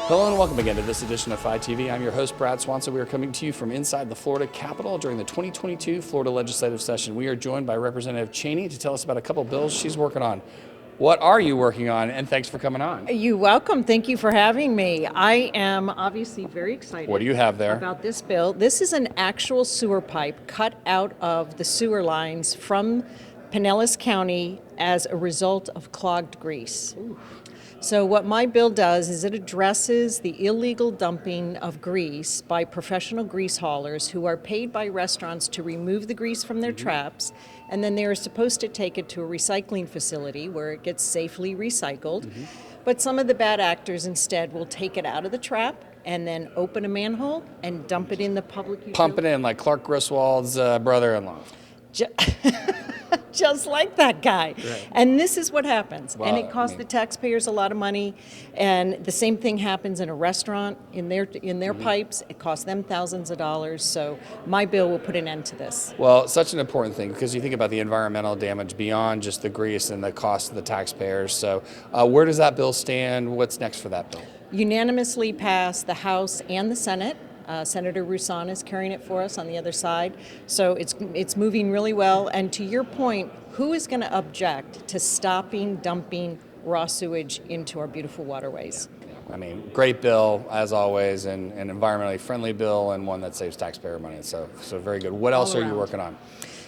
Hello and welcome again to this edition of Phi TV. I'm your host, Brad Swanson. We are coming to you from inside the Florida Capitol during the 2022 Florida legislative session. We are joined by Representative Chaney to tell us about a couple bills she's working on. What are you working on? And thanks for coming on. You're welcome. Thank you for having me. I am obviously very excited. What do you have there? About this bill. This is an actual sewer pipe cut out of the sewer lines from Pinellas County as a result of clogged grease. Ooh. So what my bill does is it addresses the illegal dumping of grease by professional grease haulers who are paid by restaurants to remove the grease from their traps, and then they are supposed to take it to a recycling facility where it gets safely recycled. But some of the bad actors instead will take it out of the trap and then open a manhole and dump it in the public utility. Pump it in like Clark Griswold's brother-in-law. Just like that guy. Right. And this is what happens. Well, and it costs the taxpayers a lot of money. And the same thing happens in a restaurant, in their pipes. It costs them thousands of dollars. So my bill will put an end to this. Well, such an important thing because you think about the environmental damage beyond just the grease and the cost of the taxpayers. So where does that bill stand? What's next for that bill? Unanimously passed the House and the Senate. Senator Roussan is carrying it for us on the other side. So it's moving really well. And to your point, who is going to object to stopping dumping raw sewage into our beautiful waterways? I mean, great bill, as always, and an environmentally friendly bill and one that saves taxpayer money. So very good. What else are you working on?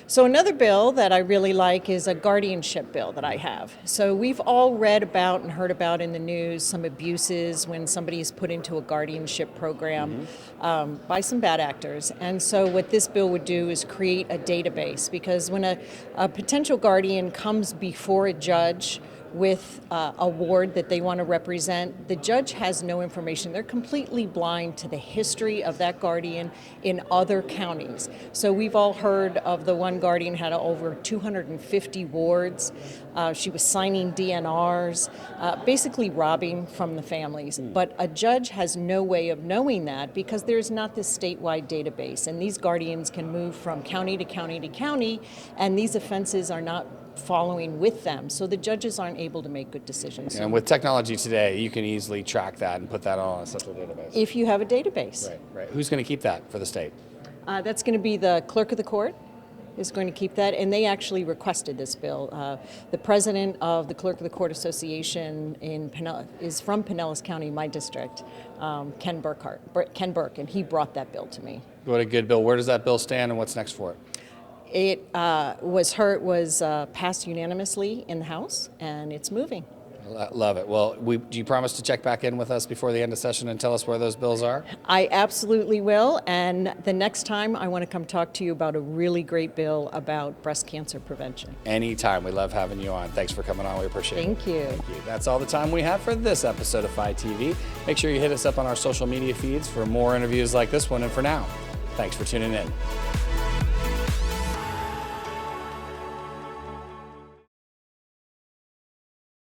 So another bill that I really like is a guardianship bill that I have. So we've all read about and heard about in the news some abuses when somebody is put into a guardianship program by some bad actors. And so what this bill would do is create a database, because when a potential guardian comes before a judge with a ward that they want to represent, the judge has no information. They're completely blind to the history of that guardian in other counties. So we've all heard of the one guardian had over 250 wards. She was signing DNRs, basically robbing from the families. But a judge has no way of knowing that because there's not this statewide database. And these guardians can move from county to county to county, and these offenses are not following with them, so the judges aren't able to make good decisions. And with technology today, you can easily track that and put that on a central database. If you have a database. Right. Who's going to keep that for the state? That's going to be the clerk of the court is going to keep that, and they actually requested this bill. The president of the Clerk of the Court Association is from Pinellas County, my district, Ken Burke, and he brought that bill to me. What a good bill. Where does that bill stand and what's next for it? It was passed unanimously in the House, and it's moving. Love it. Well, do you promise to check back in with us before the end of session and tell us where those bills are? I absolutely will, and the next time I want to come talk to you about a really great bill about breast cancer prevention. Anytime. We love having you on. Thanks for coming on. We appreciate it. Thank you. Thank you. That's all the time we have for this episode of Phi TV. Make sure you hit us up on our social media feeds for more interviews like this one, and for now, thanks for tuning in.